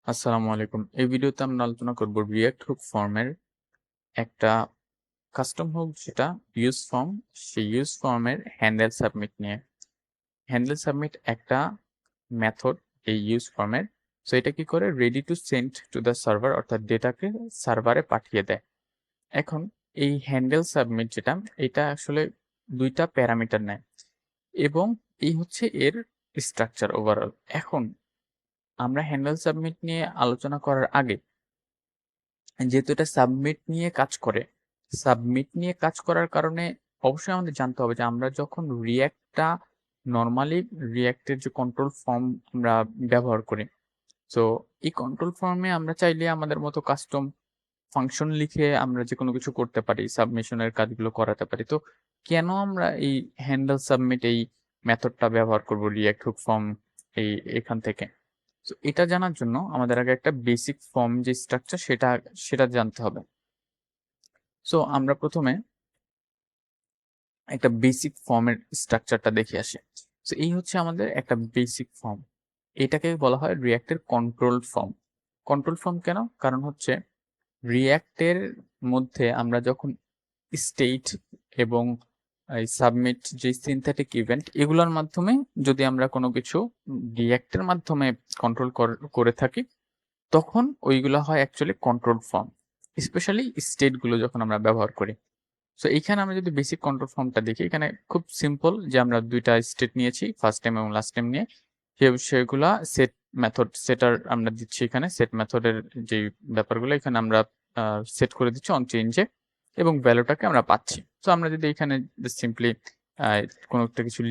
আসসালামু আলাইকুম। এই ভিডিওতে আমরা আলোচনা করব রিঅ্যাক্ট হুক ফর্মের একটা কাস্টম হুক যেটা ইউজ ফর্ম, সেই ইউজ ফর্মের হ্যান্ডেল সাবমিট নিয়ে। হ্যান্ডেল সাবমিট একটা মেথড এই ইউজ ফর্মের। সো এটা কি করে ready to send to the server অর্থাৎ ডেটাকে সার্ভারে পাঠিয়ে দেয়। এখন এই হ্যান্ডেল সাবমিট যেটা এটা আসলে ২ টা প্যারামিটার নেয় এবং এই হচ্ছে এর স্ট্রাকচার ওভারঅল। এখন আমরা হ্যান্ডেল সাবমিট নিয়ে আলোচনা করার আগে যেহেতু এটা সাবমিট নিয়ে কাজ করে, সাবমিট নিয়ে কাজ করার কারণে অবশ্যই আমাদের জানতে হবে যে আমরা যখন রিঅ্যাক্টটা নরমালি রিঅ্যাক্টের যে কন্ট্রোল ফর্ম আমরা ব্যবহার করি। সো এই কন্ট্রোল ফর্মে আমরা চাইলে আমাদের মতো কাস্টম ফাংশন লিখে আমরা যেকোনো কিছু করতে পারি, সাবমিশনের কাজগুলো করাতে পারি। তো কেন আমরা এই হ্যান্ডেল সাবমিট এই মেথডটা ব্যবহার করব রিঅ্যাক্ট হুক ফর্ম এখান থেকে? সো এটা জানার জন্য আমাদের আগে একটা বেসিক ফর্ম যে স্ট্রাকচার সেটা জানতে হবে। সো আমরা প্রথমে একটা বেসিক ফর্মের স্ট্রাকচারটা দেখে আসি। সো এই হচ্ছে আমাদের একটা বেসিক ফর্ম। এটাকে বলা হয় রিঅ্যাক্টের কন্ট্রোল ফর্ম। কন্ট্রোল ফর্ম কেন? কারণ হচ্ছে রিঅ্যাক্টের মধ্যে আমরা যখন স্টেট এবং এই সাবমিট যে সিনথেটিক ইভেন্ট এগুলোর মাধ্যমে যদি আমরা কোনো কিছু রিঅ্যাক্টের মাধ্যমে কন্ট্রোল করে থাকি, তখন ওইগুলো হয় actually control form. Specially state গুলো যখন আমরা ব্যবহার করি। সো এইখানে আমরা যদি বেসিক কন্ট্রোল ফর্মটা দেখি, এখানে খুব সিম্পল যে আমরা ২ টা স্টেট নিয়েছি, ফার্স্ট টাইম এবং লাস্ট টাইম নিয়ে সেগুলা সেট মেথড সেটার আমরা দিচ্ছি এখানে। সেট মেথডের যেই ব্যাপারগুলো এখানে আমরা সেট করে দিচ্ছি অন চেঞ্জে এবং ভ্যালুটাকে আমরা পাচ্ছি। সো আমরা যদি এখানে জাস্ট সিম্পলি আ কোনো একটা কিছু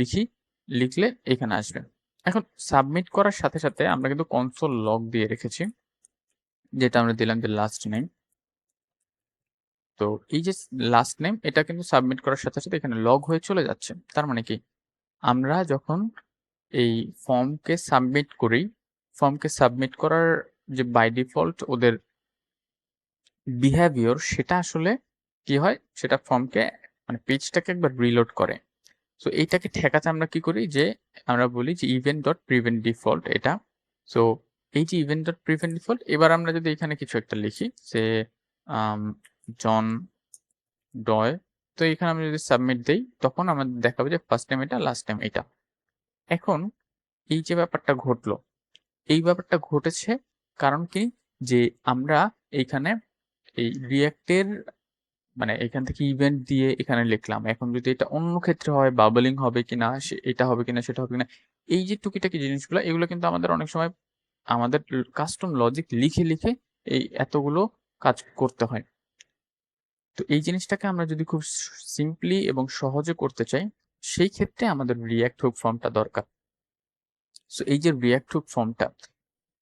লিখলে এখানে আসবে। এখন সাবমিট করার সাথে আমরা কিন্তু কনসোল লগ দিয়ে রেখেছি। যেটা আমরা দিলাম যে লাস্ট নেম। তো এই যে লাস্ট নেম এটা কিন্তু সাবমিট করার সাথে এখানে লগ হয়ে চলে যাচ্ছে। তার মানে কি? আমরা যখন এই ফর্মকে সাবমিট করি, ফর্মকে সাবমিট করার যে বাই ডিফল্ট ওদের বিহেভিয়র সেটা আসলে কি হয়? সেটা ফর্মকে মানে পেজটাকে একবার রিলোড করে। সো এইটাকে ঠেকাতে আমরা কি করি? যে আমরা বলি যে ইভেন্ট ডট প্রিভেন্ট ডিফল্ট এটা। সো এই যে ইভেন্ট ডট প্রিভেন্ট ডিফল্ট এবার আমরা যদি এখানে কিছু একটা লিখি যে আম জন ডয়। তো এখানে আমি যদি সাবমিট দেই, তখন আমাদের দেখাবে যে ফার্স্ট টাইম এটা, লাস্ট টাইম এটা। এখন এই যে ব্যাপারটা ঘটলো, এই ব্যাপারটা ঘটেছে কারণ কি? যে আমরা এইখানে এই React এর মানে এখান থেকে ইভেন্ট দিয়ে এখানে লিখলাম। এখন যদি এটা অন্য ক্ষেত্রে হয় বাবলিং হবে কিনা, এটা হবে কিনা, সেটা হবে কিনা। এই যে টুকিটাকি জিনিসগুলা এগুলো কিন্তু আমাদের অনেক সময় আমাদের কাস্টম লজিক লিখে এই এতগুলো কাজ করতে হয়। তো এই জিনিসটাকে আমরা যদি খুব সিম্পলি এবং সহজে করতে চাই, সেই ক্ষেত্রে আমাদের রিঅ্যাক্ট হুক ফর্মটা দরকার। সো এই যে রিঅ্যাক্ট হুক ফর্মটা,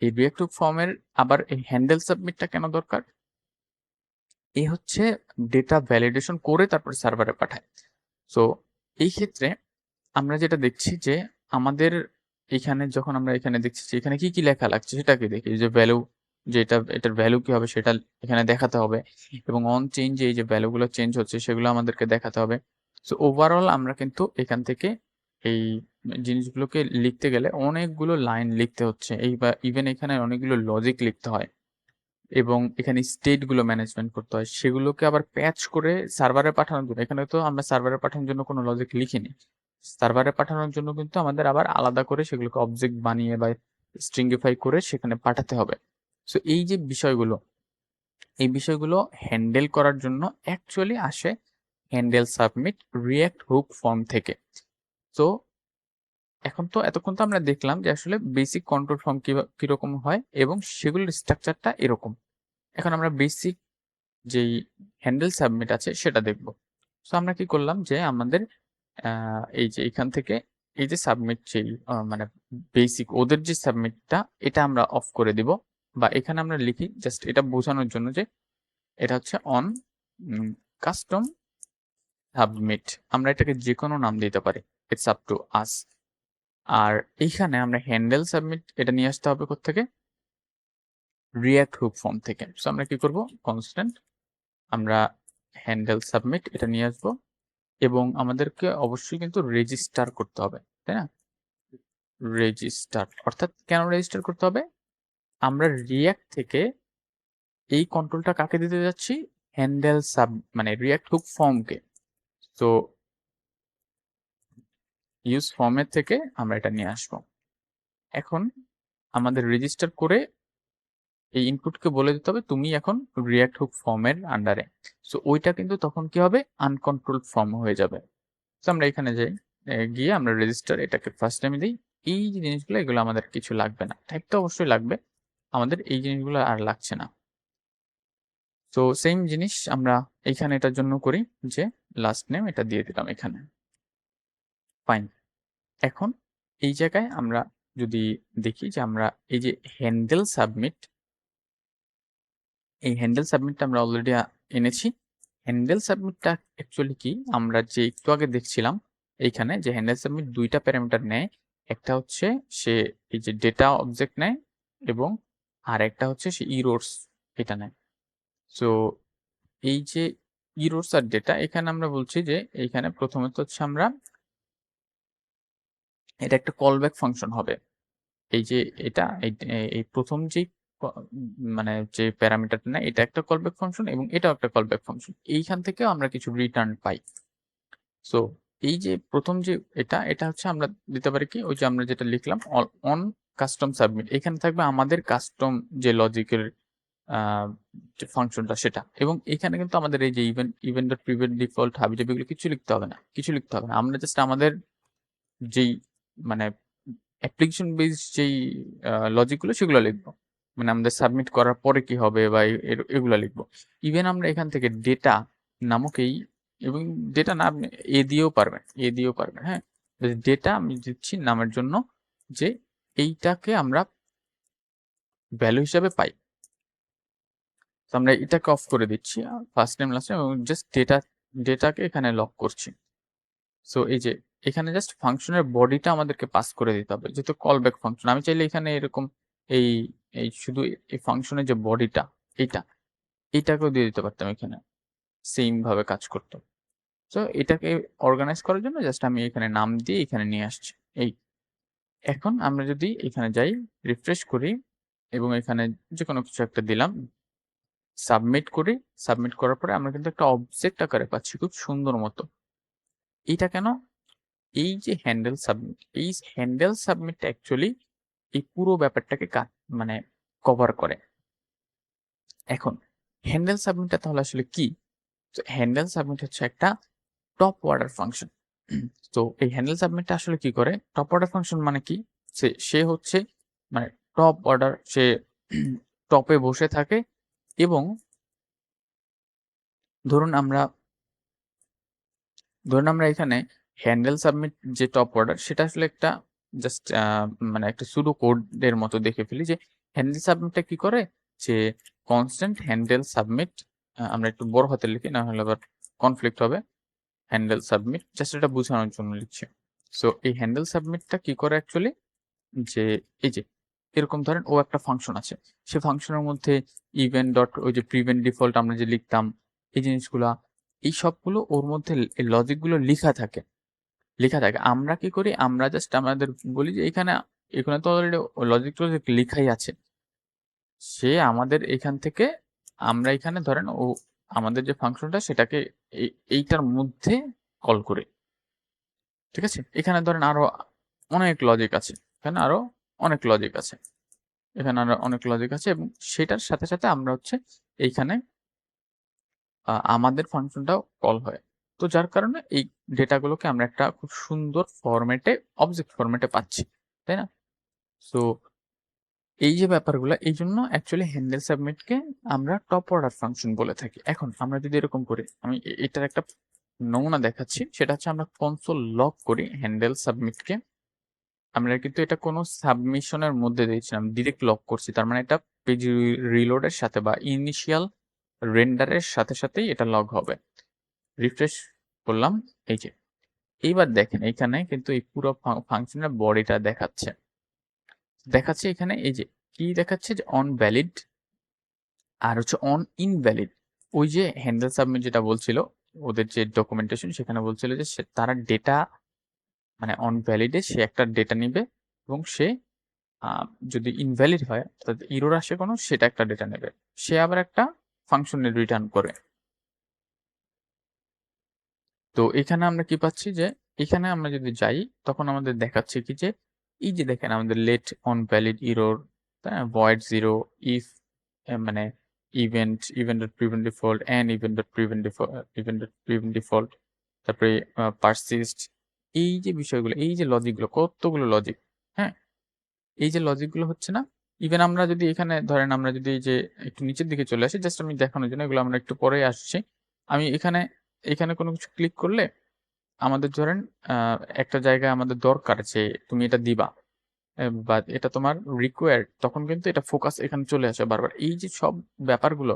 এই রিঅ্যাক্ট হুক ফর্মের আবার এই হ্যান্ডেল সাবমিটটা কেন দরকার? এই হচ্ছে ডেটা ভ্যালিডেশন করে তারপরে সার্ভারে পাঠায়। সো এই ক্ষেত্রে আমরা যেটা দেখছি যে আমাদের এখানে যখন আমরা এখানে দেখছি যে এখানে কি লেখা লাগছে সেটাকে দেখি যে ভ্যালু যে এটার ভ্যালু কি হবে সেটা এখানে দেখাতে হবে এবং অন চেঞ্জ এই যে ভ্যালুগুলো চেঞ্জ হচ্ছে সেগুলো আমাদেরকে দেখাতে হবে। সো ওভারঅল আমরা কিন্তু এখান থেকে এই জিনিসগুলোকে লিখতে গেলে অনেকগুলো লাইন লিখতে হচ্ছে। এই বা ইভেন এখানে অনেকগুলো লজিক লিখতে হয় এবং এখানে স্টেট গুলো ম্যানেজমেন্ট করতে হয়। সেগুলোকে আবার প্যাচ করে সার্ভারে পাঠানোর জন্য এখানে তো আমরা সার্ভারে পাঠানোর জন্য কোনো লজিক লিখিনি। সার্ভারে পাঠানোর জন্য কিন্তু আমাদের আবার আলাদা করে সেগুলোকে অবজেক্ট বানিয়ে বা স্ট্রিংগিফাই করে সেখানে পাঠাতে হবে। সো এই যে বিষয়গুলো, এই বিষয়গুলো হ্যান্ডেল করার জন্য অ্যাকচুয়ালি আসে handle submit react hook form থেকে। তো এখন তো এতক্ষণ তো আমরা দেখলাম যে আসলে বেসিক কন্ট্রোল ফর্ম কিরকম হয় এবং সেগুলোর স্ট্রাকচারটা এরকম। এখন আমরা বেসিক যেই হ্যান্ডেল সাবমিট আছে সেটা দেখব। সো আমরা কি করলাম যে আমাদের এই যে এখান থেকে এই যে সাবমিট যেই মানে বেসিক ওদের যে সাবমিটটা এটা আমরা অফ করে দিব বা এখানে আমরা লিখি জাস্ট এটা বোঝানোর জন্য যে এটা হচ্ছে অন কাস্টম সাবমিট। আমরা এটাকে যেকোনো নাম দিতে পারি। It's up to us. আর এইখানে আমরা হ্যান্ডেল সাবমিট এটা নিয়ে আসতে হবে কোত্থেকে? রিঅ্যাক্ট হুক ফর্ম থেকে। সো আমরা কি করব? কনস্ট্যান্ট আমরা হ্যান্ডেল সাবমিট এটা নিয়ে আসবো এবং আমাদেরকে অবশ্যই কিন্তু রেজিস্টার করতে হবে, তাই না? রেজিস্টার অর্থাৎ কেন রেজিস্টার করতে হবে? আমরা রিয়াক্ট থেকে এই কন্ট্রোলটা কাকে দিতে যাচ্ছি? হ্যান্ডেল সাব মানে রিয়াক্ট হুক ফর্মকে। তো ইউজ ফর্মের থেকে আমরা এটা নিয়ে আসবো। এখন আমাদের রেজিস্টার করে এই ইনপুটকে বলে দিতে হবে তুমি এখন রিয়াক্ট হুক ফর্মের আন্ডারে। সো ওইটা কিন্তু তখন কি হবে? আনকন্ট্রোলড ফর্ম হয়ে যাবে। তো আমরা এখানে যাই, গিয়ে আমরা রেজিস্টার এটাকে ফার্স্ট টাইম দিই। এই যে জিনিসগুলো এগুলো আমাদের কিছু লাগবে না। টাইপ তো অবশ্যই লাগবে, আমাদের এই জিনিসগুলো আর লাগছে না। তো সেম জিনিস আমরা এইখানে এটার জন্য করি যে লাস্ট নেম এটা দিয়ে দিলাম এখানে। ফাইন। এখন এই জায়গায় আমরা যদি দেখি যে আমরা এই যে হ্যান্ডেল সাবমিট, এই হ্যান্ডেল সাবমিটটা আমরা অলরেডি এনেছি। হ্যান্ডেল সাবমিটটা অ্যাকচুয়ালি কি, আমরা যে একটু আগে দেখছিলাম এইখানে যে হ্যান্ডেল সাবমিট দুইটা প্যারামিটার নেয়। একটা হচ্ছে সে এই যে ডেটা অবজেক্ট নেয় এবং আর একটা হচ্ছে সে ইরোর্স এটা নেয়। সো এই যে ইরোর্স আর ডেটা, এখানে আমরা বলছি যে এইখানে প্রথমত হচ্ছে আমরা এটা একটা কলব্যাক ফাংশন হবে। এই যে এটা এই প্রথম যেই মানে যে প্যারামিটারটা নেয় এটা একটা কলব্যাক ফাংশন এবং এটাও একটা কলব্যাক ফাংশন। এইখান থেকেও আমরা কিছু রিটার্ন পাই। সো এই যে প্রথম যে এটা হচ্ছে আমরা দিতে পারি কি, ওই যে আমরা যেটা লিখলাম অন কাস্টম সাবমিট, এখানে থাকবে আমাদের কাস্টম যে লজিকের যে ফাংশনটা সেটা, এবং এখানে কিন্তু আমাদের এই যে ইভেন্ট ডট প্রিভেন্ট ডিফল্ট হাবিজাবি এগুলো কিছু লিখতে হবে না, কিছু লিখতে হবে না। আমরা জাস্ট আমাদের যেই মানে অ্যাপ্লিকেশন বেস যেই লজিকগুলো সেগুলো লিখবো। মানে আমাদের সাবমিট করার পরে কি হবে বা এগুলো লিখবো। ইভেন আমরা এখান থেকে ডেটা নামক এই, এবং ডেটা না আপনি এ দিয়েও পারবেন, হ্যাঁ। ডেটা আমি দিচ্ছি নামের জন্য যে এইটাকে আমরা ভ্যালু হিসাবে পাই। তো আমরা এটাকে অফ করে দিচ্ছি ফার্স্ট নেম লাস্ট নেম এবং জাস্ট ডেটাকে এখানে লক করছি। সো এই যে এখানে জাস্ট ফাংশনের বডিটা আমাদেরকে পাস করে দিতে হবে, যেহেতু কলব্যাক ফাংশন। আমি চাইলে এখানে এরকম এই এই শুধু এই ফাংশনের যে বডিটা এইটাকেও দিয়ে দিতে পারতাম, এখানে সেম ভাবে কাজ করতো। সো এটাকে অর্গানাইজ করার জন্য জাস্ট আমি এখানে নাম দিয়ে এখানে নিয়ে আসছি। এই এখন আমরা যদি এখানে যাই, রিফ্রেশ করি এবং এখানে যে কোনো কিছু একটা দিলাম, সাবমিট করি, সাবমিট করার পরে আমরা কিন্তু একটা অবজেক্ট আকারে পাচ্ছি খুব সুন্দর মতো। এইটা কেন? এই যে হ্যান্ডেল সাবমিট, এই হ্যান্ডেল সাবমিটটা অ্যাকচুয়ালি এই পুরো ব্যাপারটাকে মানে কভার করে। এখন হ্যান্ডেল সাবমিটটা তাহলে আসলে কি? তো হ্যান্ডেল সাবমিট হচ্ছে একটা টপ অর্ডার ফাংশন। তো এই হ্যান্ডেল সাবমিটটা আসলে কি করে? টপ অর্ডার ফাংশন মানে কি? সে হচ্ছে মানে টপ অর্ডার, সে টপে বসে থাকে এবং ধরুন আমরা এখানে হ্যান্ডেল সাবমিট যে টপ অর্ডার সেটা আসলে একটা জাস্ট মানে একটা সুডো কোডের মতো দেখে ফেলি যে হ্যান্ডেল সাবমিটটা কি করে, যে কনস্ট্যান্ট হ্যান্ডেল সাবমিট, আমরা একটু বড় হাতে লিখি না হলে আবার কনফ্লিক্ট হবে। হ্যান্ডেল সাবমিট জাস্ট এটা বোঝানোর জন্য লিখছি। সো এই হ্যান্ডেল সাবমিটটা কি করে অ্যাকচুয়ালি, যে এই যে এরকম ধরেন ও একটা ফাংশন আছে, সে ফাংশনের মধ্যে ইভেন্ট ডট ওই যে প্রিভেন্ট ডিফল্ট আমরা যে লিখতাম এই জিনিসগুলা, এই সবগুলো ওর মধ্যে এই লজিকগুলো লেখা থাকে। আমরা কি করি, আমরা জাস্ট আমাদের বলি যে এখানে তো অলরেডি লজিক টজিক লেখাই আছে। সে আমাদের এখান থেকে আমরা এখানে ধরেন ও আমাদের যে ফাংশনটা সেটাকে এইটার মধ্যে কল করে, ঠিক আছে। এখানে ধরেন আরো অনেক লজিক আছে, এখানে আরো অনেক লজিক আছে, এখানে আরো অনেক লজিক আছে এবং সেটার সাথে সাথে আমরা হচ্ছে এইখানে আমাদের ফাংশনটাও কল হয়। তো যার কারণে এই ডেটাগুলোকে আমরা একটা খুব সুন্দর ফরম্যাটে, অবজেক্ট ফরম্যাটে পাচ্ছি, তাই না? সো এই যে ব্যাপারগুলো, এই জন্য অ্যাকচুয়ালি হ্যান্ডেল সাবমিটকে আমরা টপ অর্ডার ফাংশন বলে থাকি। এখন আমরা যদি এরকম করি, আমি এটার একটা নমুনা দেখাচ্ছি, সেটা হচ্ছে আমরা কনসোল লক করি হ্যান্ডেল সাবমিটকে। আমরা কিন্তু এটা কোনো সাবমিশনের মধ্যে দিয়েছিলাম, ডিরেক্ট লক করছি, তার মানে এটা পেজ রিলোডের সাথে বা ইনিশিয়াল রেন্ডারের সাথে সাথেই এটা লগ হবে। রিফ্রেশ করলাম, এই যে এইবার দেখেন এখানে কিন্তু এই পুরো ফাংশনের বডিটা দেখাচ্ছে এখানে এই যে কি দেখাচ্ছে, যে অন ভ্যালিড আর হচ্ছে অন ইনভ্যালিড। ওই যে হ্যান্ডেল সাবমিট যেটা বলছিল, ওদের যে ডকুমেন্টেশন সেখানে বলছিল যে তারা ডেটা মানে অন ভ্যালিডে সে একটা ডেটা নিবে এবং সে যদি ইনভ্যালিড হয় অর্থাৎ ইরর আসে কোনো, সেটা একটা ডেটা নেবে, সে আবার একটা ফাংশনে রিটার্ন করে। তো এখানে আমরা কি পাচ্ছি যে এখানে আমরা যদি যাই তখন আমাদের দেখাচ্ছে কি যে এই যে দেখেন আমাদের let on valid error, void zero, if মানে event dot prevent default and event dot prevent default, তারপরে পারসিস্ট, এই যে বিষয়গুলো, এই যে লজিকগুলো, কতগুলো লজিক, হ্যাঁ, এই যে লজিকগুলো হচ্ছে না, ইভেন আমরা যদি এখানে ধরেন আমরা যদি এই যে একটু নিচের দিকে চলে আসি, জাস্ট আমি দেখানোর জন্য, এগুলো আমরা একটু পরে আসছি। আমি এখানে এখানে কোনো কিছু ক্লিক করলে আমাদের ধরেন একটা জায়গায় আমাদের দরকার যে তুমি এটা দিবা, বা এটা তোমার রিকোয়ার্ড, তখন কিন্তু এটা ফোকাস এখানে চলে আসে বারবার। এই যে সব ব্যাপারগুলো,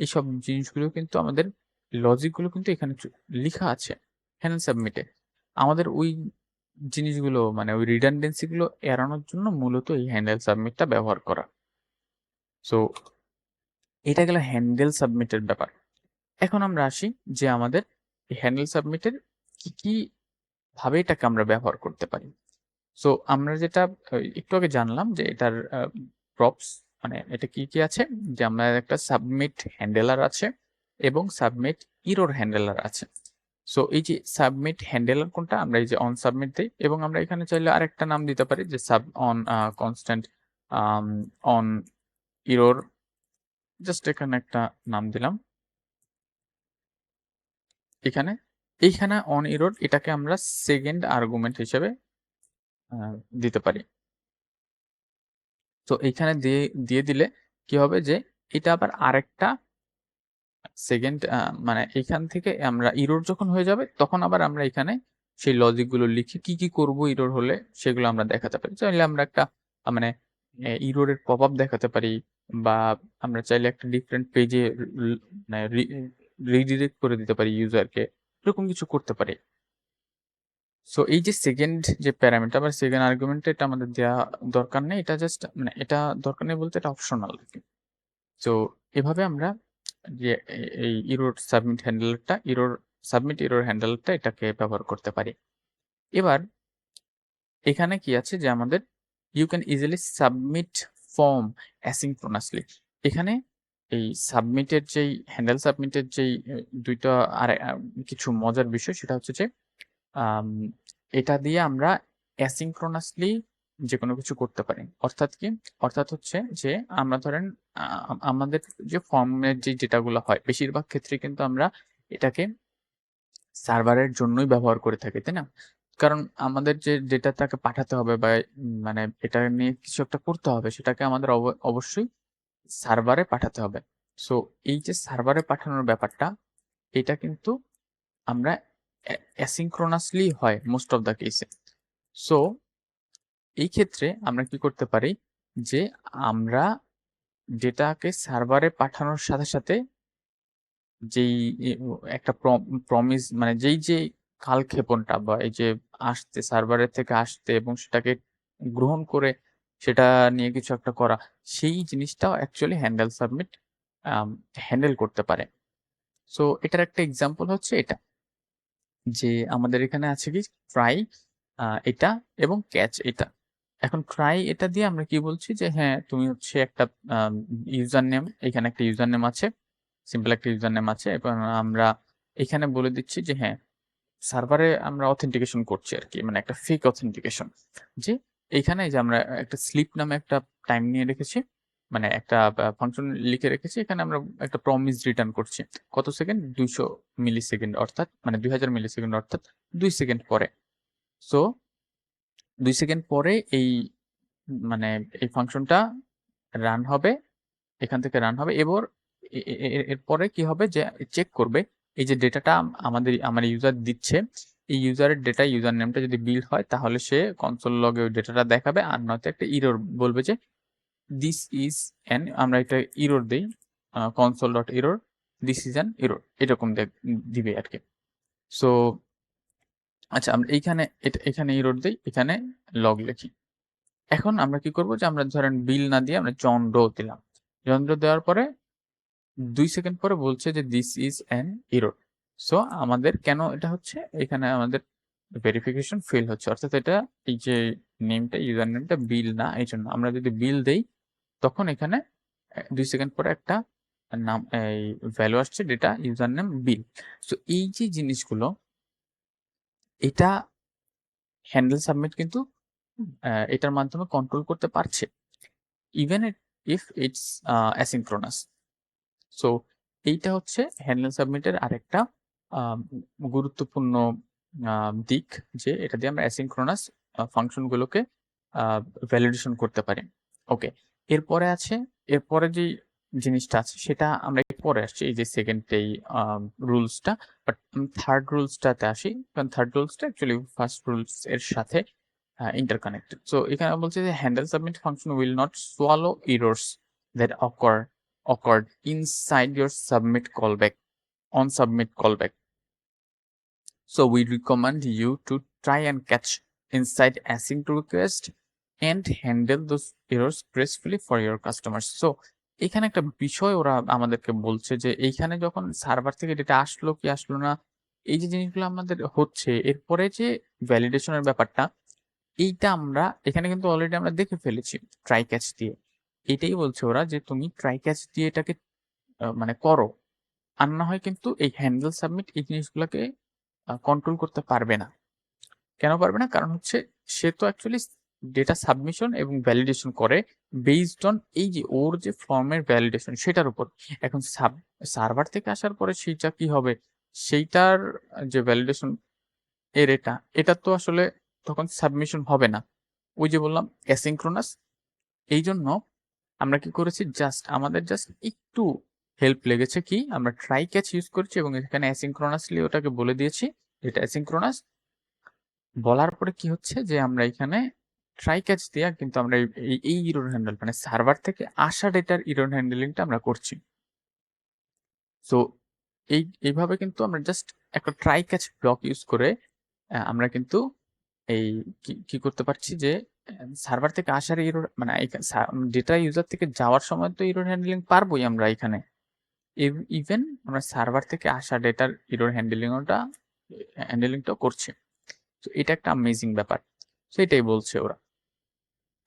এই সব জিনিসগুলো কিন্তু আমাদের লজিকগুলো কিন্তু এখানে লিখা আছে হ্যান্ডেল সাবমিটে। আমাদের ওই জিনিসগুলো মানে ওই রিডান্ডেন্সি গুলো এড়ানোর জন্য মূলত এই হ্যান্ডেল সাবমিটটা ব্যবহার করা। সো এটা গেল হ্যান্ডেল সাবমিটের ব্যাপার। এখন আমরা আসি যে আমাদের এই হ্যান্ডেল সাবমিটের কি কি ভাবে এটাকে আমরা ব্যবহার করতে পারি। সো আমরা যেটা একটু আগে জানলাম যে এটার প্রপস মানে এটা কি কি আছে, যে আমরা একটা সাবমিট হ্যান্ডেলার আছে এবং সাবমিট ইরর হ্যান্ডেলার আছে। সো এই যে সাবমিট হ্যান্ডেলার কোনটা, আমরা এই যে অন সাবমিট দেই, এবং আমরা এখানে চাইলে আরেকটা নাম দিতে পারি যে sub on constant on error, just এখানে একটা নাম দিলাম। এখানে এইখানে অন ইরর এটাকে আমরা সেকেন্ড আর্গুমেন্ট হিসেবে দিতে পারি। তো এইখানে দিয়ে দিয়ে দিলে কি হবে যে এটা আবার আরেকটা সেকেন্ড, মানে এখান থেকে আমরা ইরর যখন হয়ে যাবে তখন আবার আমরা এখানে সেই লজিক গুলো লিখে কি কি করব ইরর হলে সেগুলো আমরা দেখাতে পারি। চাইলে আমরা একটা মানে ইররের পপ আপ দেখাতে পারি, বা আমরা চাইলে একটা ডিফারেন্ট পেজে মানে রিডিরেক্ট করে দিতে পারি ইউজারকে, এরকম কিছু করতে পারি। সো এই যে সেকেন্ড যে প্যারামিটার বা সেকেন্ড আর্গুমেন্ট, এটা আমাদের দেওয়া দরকার নেই, এটা জাস্ট মানে এটা দরকার নেই বলতে এটা অপশনাল। তো এভাবে আমরা যে এই ইরর সাবমিট হ্যান্ডেলারটা, ইরর সাবমিট ইরর হ্যান্ডেলারটা এটাকে ব্যবহার করতে পারি। এবার এখানে কি আছে যে আমাদের you can easily submit form asynchronously. এখানে এই সাবমিটের যেই হ্যান্ডেল সাবমিটের যেই দুইটা আর কিছু মজার বিষয়, সেটা হচ্ছে যে আম এটা দিয়ে আমরা অ্যাসিনক্রোনাসলি যেকোনো কিছু করতে পারি। অর্থাৎ কি? অর্থাৎ হচ্ছে যে আমরা ধরেন আমাদের যে ফর্মের যে ডেটাগুলো হয় বেশিরভাগ ক্ষেত্রে কিন্তু আমরা এটাকে সার্ভারের জন্যই ব্যবহার করে থাকি, তাই না? কারণ আমাদের যে ডেটাটাকে পাঠাতে হবে বা মানে এটা নিয়ে কিছু একটা করতে হবে, সেটাকে আমাদের অবশ্যই সার্ভারে পাঠাতে হবে। সো এই যে সার্ভারে পাঠানোর ব্যাপারটা, এটা কিন্তু আমরা অ্যাসিনক্রোনাসলি হয় মোস্ট অফ দ্য কেসে। সো এই ক্ষেত্রে আমরা কি করতে পারি যে আমরা ডেটাকে সার্ভারে পাঠানোর সাথে সাথে যেই একটা প্রমিস মানে যেই কালক্ষেপণটা বা এই যে আসতে সার্ভারের থেকে আসতে এবং সেটাকে গ্রহণ করে সেটা নিয়ে কিছু একটা করা, সেই জিনিসটাও অ্যাকচুয়ালি হ্যান্ডেল সাবমিট হ্যান্ডেল করতে পারে। সো এটার একটা এক্সাম্পল হচ্ছে এটা, যে আমাদের এখানে আছে কি ট্রাই এটা এবং ক্যাচ এটা। এখন ট্রাই এটা দিয়ে আমরা কি বলছি যে হ্যাঁ তুমি হচ্ছে একটা ইউজার নেম, এখানে একটা ইউজার নেম আছে, সিম্পল একটা ইউজার নেম আছে, এবং আমরা এখানে বলে দিচ্ছি যে হ্যাঁ সার্ভারে আমরা অথেন্টিকেশন করছি আর কি, মানে একটা ফেক অথেন্টিকেশন, যে এইখানে যে আমরা একটা স্লিপ নামে একটা টাইম নিয়ে রেখেছি, মানে একটা ফাংশন লিখে রেখেছি, এখানে আমরা একটা প্রমিস রিটার্ন করছি কত সেকেন্ড, 200 মিলি সেকেন্ড, অর্থাৎ মানে 2000 মিলি সেকেন্ড, অর্থাৎ 2 সেকেন্ড পরে। সো 2 সেকেন্ড পরে এই মানে এই ফাংশনটা রান হবে, এখান থেকে রান হবে। এবার এরপরে কি হবে যে চেক করবে এই যে ডেটাটা আমার ইউজার দিচ্ছে, এই ইউজারের ডেটা ইউজার নেমটা যদি বিল্ড হয় তাহলে সে কনসোল লগে ওই ডেটাটা দেখাবে, আর নয়তো একটা ইরর বলবে যে দিস ইজ অ্যান, আমরা একটা ইরর দেই console dot error, this is an error, এরকম দিবে আর কি। সো আচ্ছা আমরা এইখানে এখানে ইরর দেই, এখানে লগ লিখি। এখন আমরা কি করব যে আমরা ধরেন বিল না দিয়ে আমরা জন ডো দিলাম, জন ডো দেওয়ার পরে 2 সেকেন্ড পরে বলছে যে this is an error. So আমাদের কেন এটা হচ্ছে, এখানে আমাদের ভেরিফিকেশন ফেল হচ্ছে, অর্থাৎ এটা এই যে নেমটা, ইউজার নেমটা বিল না, এই জন্য আমরা যদি বিল দেই তখন এখানে 2 সেকেন্ড পরে একটা নাম এই ভ্যালু আসছে, যেটা ইউজার নেম বিল। সো এই যে জিনিসগুলো, এটা হ্যান্ডেল সাবমিট কিন্তু এটার মাধ্যমে কন্ট্রোল করতে পারছে, even if it's asynchronous. So এইটা হচ্ছে হ্যান্ডেল সাবমিটের আরেকটা গুরুত্বপূর্ণ দিক, যে এটা দিয়ে আমরা অ্যাসিনক্রোনাস ফাংশনগুলোকে ভ্যালিডেশন করতে পারি। ওকে, এরপরে আছে, এরপরে যে জিনিসটা আছে সেটা আমরা একটু পরে আসছি, এই যে সেকেন্ড এই রুলসটা। বাট থার্ড রুলসটাতে আসি, কারণ থার্ড রুলসটা অ্যাকচুয়ালি ফার্স্ট রুলস এর সাথে interconnected. So এখানে বলছে যে handle submit function will not swallow errors that occurred inside your submit callback on submit callback. So we recommend you to try and catch inside async request and handle those errors gracefully for your customers. So এখানে একটা বিষয় ওরা আমাদেরকে বলছে যে এইখানে যখন server থেকে ডেটা আসলো কি আসলো না, এই যে জিনিসগুলো আমাদের হচ্ছে, এরপরে যে ভ্যালিডেশনের ব্যাপারটা, এইটা আমরা এখানে কিন্তু অলরেডি আমরা দেখে ফেলেছি ট্রাই ক্যাচ দিয়ে। এটাই বলছে ওরা যে তুমি ট্রাই ক্যাচ দিয়ে এটাকে মানে করো, আর না হয় কিন্তু এই হ্যান্ডেল সাবমিট এই জিনিসগুলোকে কন্ট্রোল করতে পারবে না। কেন পারবে না? কারণ হচ্ছে সে তো অ্যাকচুয়ালি ডেটা সাবমিশন এবং ভ্যালিডেশন করে বেসড অন এই যে ওর যে ফর্মের ভ্যালিডেশন সেটার উপর। এখন সার্ভার থেকে আসার পরে সেইটা কি হবে, সেইটার যে ভ্যালিডেশন এর এটা তো আসলে তখন সাবমিশন হবে না। ওই যে বললাম অ্যাসিনক্রোনাস, এই জন্য আমরা কি করেছি, আমাদের জাস্ট একটু হেল্প লেগেছে, কি আমরা ট্রাই ক্যাচ ইউজ করেছি এবং এখানে অ্যাসিনক্রোনাসলি ওটাকে বলে দিয়েছি এটা অ্যাসিনক্রোনাস। বলার পরে কি হচ্ছে যে আমরা এখানে ট্রাই ক্যাচ দিয়া কিন্তু আমরা এই ইরর হ্যান্ডেল মানে সার্ভার থেকে আসা ডেটার ইরর হ্যান্ডেলিংটা আমরা করছি। সো এইভাবে কিন্তু আমরা জাস্ট একটা ট্রাই ক্যাচ ব্লক ইউজ করে আমরা কিন্তু এই কি করতে পারছি যে সার্ভার থেকে আসার এরর মানে ডেটা ইউজার থেকে যাওয়ার সময় তো এরর হ্যান্ডলিং পারবোই আমরা এখানে, ইভেন আমরা সার্ভার থেকে আসা ডেটার এরর হ্যান্ডলিংটাও করছি। তো এটা একটা অ্যামেজিং ব্যাপার। তো এটাই বলছে ওরা।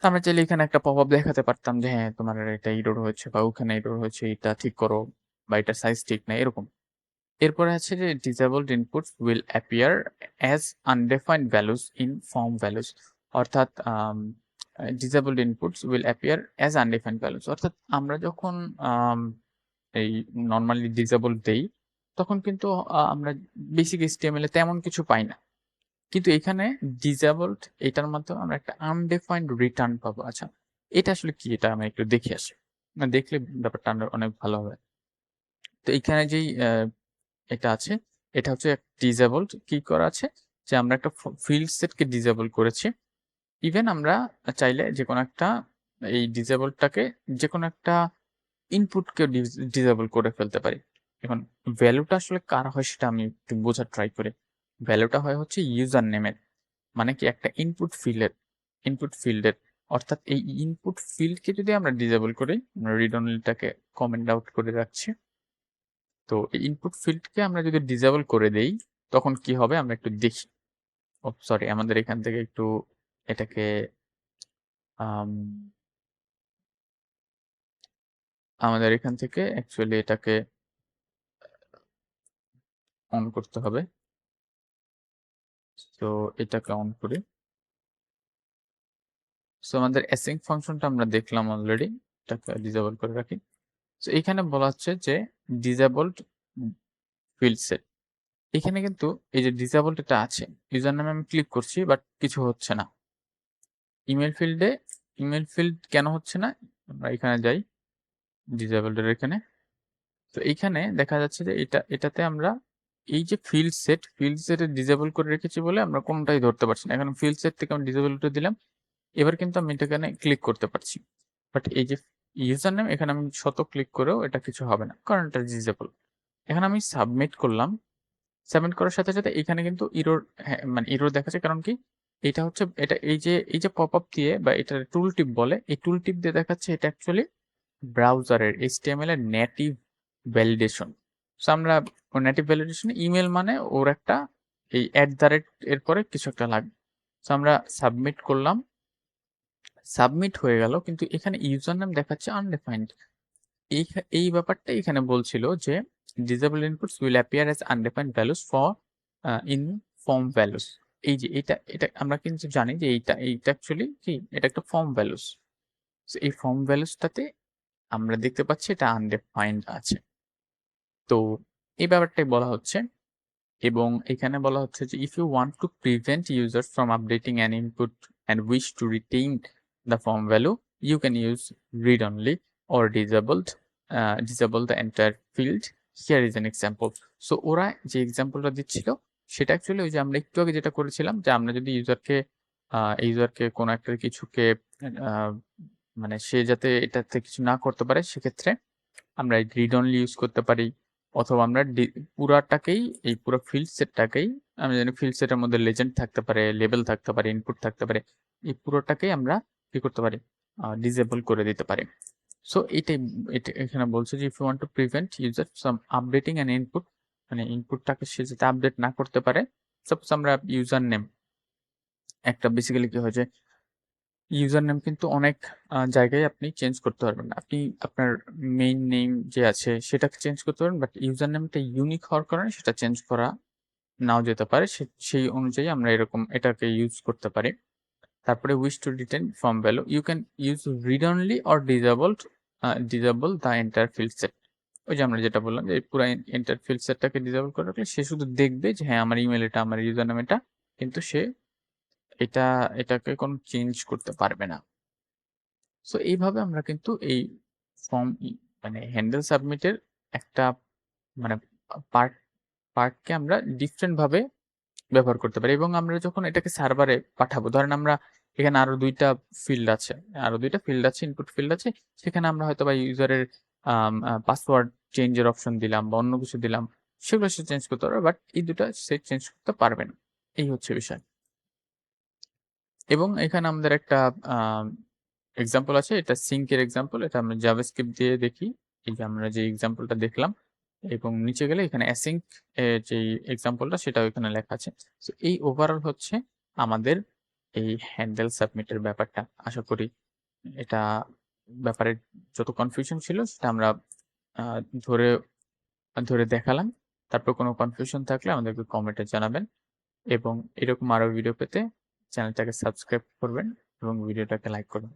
আমরা চাইলে এখানে একটা পপ আপ দেখাতে পারতাম যে হ্যাঁ তোমার এটা এরর হয়েছে বা ওখানে এরর হয়েছে, এটা ঠিক করো, বা এটা সাইজ ঠিক না, এরকম। এরপরে আছে যে disabled inputs will appear as undefined values in form values, অর্থাৎ disabled inputs will appear as undefined values, অর্থাৎ আমরা যখন এই নর্মালি ডিসেবল দেই তখন কিন্তু আমরা বেসিক এইচটিএমএল এ তেমন কিছু পাই না, কিন্তু এখানে ডিসেবলড এটার মাধ্যমে আমরা একটা আনডিফাইন্ড রিটার্ন পাবো। আচ্ছা, এটা আসলে কি, এটা আমি একটু দেখে আসি, দেখলে ব্যাপারটা অনেক ভালো হবে। তো এখানে যেই এটা আছে, এটা হচ্ছে ডিসেবলড কি করা আছে, যে আমরা একটা ফিল্ড সেটকে ডিসেবল করেছি। ইভেন আমরা চাইলে যে কোনো একটা এই ডিসেবলটাকে যে কোনো একটা ইনপুটকে ডিসেবল করে ফেলতে পারি। এখন ভ্যালুটা আসলে কার হয় সেটা আমি একটু বোঝার ট্রাই করি। ভ্যালুটা হয় হচ্ছে ইউজার নেমের, মানে কি একটা ইনপুট ফিল্ডের, অর্থাৎ এই ইনপুট ফিল্ডকে যদি আমরা ডিসেবল করি, আমরা রিড অনলিটাকে কমেন্ট আউট করে রাখছি। তো এই ইনপুট ফিল্ডকে আমরা যদি ডিসেবল করে দেই তখন কি হবে আমরা একটু দেখি। ও সরি, আমাদের এখান থেকে একটু এটাকে আমাদের এখান থেকে অ্যাকচুয়ালি এটাকে অন করতে হবে। তো এটাকে অন করি। সো আমাদের অ্যাসিং ফাংশনটা আমরা দেখলাম অলরেডি, এটাকে ডিসেবল করে রাখি। সো এখানে বলা হচ্ছে যে ডিসেবলড ফিল্ড সেট, এখানে কিন্তু এই যে ডিসেবলড এটা আছে, ইউজার নামে আমি ক্লিক করছি বাট কিছু হচ্ছে না। ইমেল ফিল্ড কেন হচ্ছে না, আমরা এখানে যাই ডিসেবলড এর এখানে। তো এইখানে দেখা যাচ্ছে যে এটাতে আমরা এই যে ফিল্ড সেট ডিসেবল করে রেখেছি বলে আমরা কোনটাই ধরতে পারছি না। এখন ফিল্ড সেট থেকে আমি ডিসেবল করে দিলাম, এবার কিন্তু আমি এখানে ক্লিক করতে পারছি। বাট এই যে ইউজার নেম, এখানে আমি শত ক্লিক করেও এটা কিছু হবে না, কারণ এটা ডিসেবল। এখন আমি সাবমিট করলাম, সাবমিট করার সাথে সাথে এখানে কিন্তু ইরর, মানে ইরর দেখাচ্ছে, কারণ কি এটা হচ্ছে এটা এই যে পপ আপ দিয়ে বা এটা টুল টিপ বলে, এই টুল টিপ দিয়ে দেখাচ্ছে এটা অ্যাকচুয়ালি ব্রাউজারের HTML এর নেটিভ ভ্যালিডেশন। সো আমরা নেটিভ ভ্যালিডেশন ইমেল মানে ওর একটা এই এর পরে কিছু একটা লাগবে। সো আমরা সাবমিট করলাম, সাবমিট হয়ে গেল, কিন্তু এখানে ইউজার নেম দেখাচ্ছে আনডিফাইন্ড। এই ব্যাপারটা এখানে বলছিল যে disable inputs will appear as undefined values for in form values. এই যে এটা আমরা কিন্তু জানি যে এইটা অ্যাকচুয়ালি কি, এটা একটা ফর্ম ভ্যালুস। এই ফর্ম ভ্যালুসটাতে আমরা দেখতে পাচ্ছি এটা আনডিফাইন্ড আছে। তো এই ব্যাপারটাই বলা হচ্ছে, এবং এখানে বলা হচ্ছে যে if you want to prevent users from updating an input and wish to retain the form value, you can use read only or disable the entire field. Here is an example. So ওরা যে এক্সাম্পলটা দিচ্ছিল সেটা actually ওই যে আমরা একটু আগে যেটা করেছিলাম, যে আমরা যদি ইউজারকে কোনো একটা কিছুকে মানে সে যাতে এটাতে কিছু না করতে পারে, সেক্ষেত্রে আমরা রিড অনলি ইউজ করতে পারি, অথবা আমরা পুরাটাকেই, এই পুরো ফিল্ড সেটটাকেই, আমি জানি ফিল্ড সেটের মধ্যে লেজেন্ড থাকতে পারে, লেবেল থাকতে পারে, ইনপুট থাকতে পারে, এই পুরোটাকেই আমরা কি করতে পারি, ডিসেবল করে দিতে পারি। সো এটা এখানে বলছে যে if you want to prevent user some updating an input, মানে ইনপুটটাকে সে যাতে আপডেট না করতে পারে। সাপোজ আমরা ইউজার নেম, একটা বেসিক্যালি কি হয় যে ইউজার নেম কিন্তু অনেক জায়গায় আপনি চেঞ্জ করতে পারবেন না। আপনি আপনার মেইন নেম যে আছে সেটাকে চেঞ্জ করতে পারবেন, বাট ইউজার নেমটা ইউনিক হওয়ার কারণে সেটা চেঞ্জ করা নাও যেতে পারে। সেই অনুযায়ী আমরা এরকম এটাকে ইউজ করতে পারি। তারপরে wish to retain form value, you can use read only or disable the entire field set. ওই যে আমরা যেটা বললাম যে পুরো এন্টায়ার ফিল্ড সেটটাকে ডিসেবল করে রাখলে সে শুধু দেখবে যে হ্যাঁ আমার ইমেল এটা, আমার ইউজার নেম এটা, কিন্তু সে এটাকে কোনো চেঞ্জ করতে পারবে না। সো এইভাবে আমরা কিন্তু এই ফর্ম মানে হ্যান্ডেল সাবমিটের একটা মানে পার্ট পার্টকে আমরা ডিফারেন্ট ভাবে ব্যবহার করতে পারি, এবং আমরা যখন এটাকে সার্ভারে পাঠাবো, ধরেন আমরা এখানে আরো দুইটা ফিল্ড আছে, ইনপুট ফিল্ড আছে, সেখানে আমরা হয়তো বা ইউজারের পাসওয়ার্ড চেঞ্জের অপশন দিলাম বা অন্য কিছু দিলাম, সেগুলো সে চেঞ্জ করতে পারবে, বাট এই দুটা সে চেঞ্জ করতে পারবে না। এই হচ্ছে বিষয়। এবং এখানে আমাদের একটা এক্সাম্পল আছে, এটা সিঙ্কের এক্সাম্পল, এটা আমরা জাভাস্ক্রিপ্ট দিয়ে দেখি। এই যে আমরা যে এক্সাম্পলটা দেখলাম, এবং নিচে গেলে এখানে অ্যাসিঙ্ক যে এক্সাম্পলটা সেটাও এখানে লেখা আছে। সো এই ওভারঅল হচ্ছে আমাদের এই হ্যান্ডেল সাবমিটের ব্যাপারটা। আশা করি এটা ব্যাপারে যত কনফিউশন ছিল সেটা আমরা আহ, ধরে ধরে দেখালাম। তারপর কোনো কনফিউশন থাকলে আমাদেরকে কমেন্টে জানাবেন, এবং এরকম আরো ভিডিও পেতে চ্যানেলটাকে সাবস্ক্রাইব করবেন এবং ভিডিওটাকে লাইক করবেন।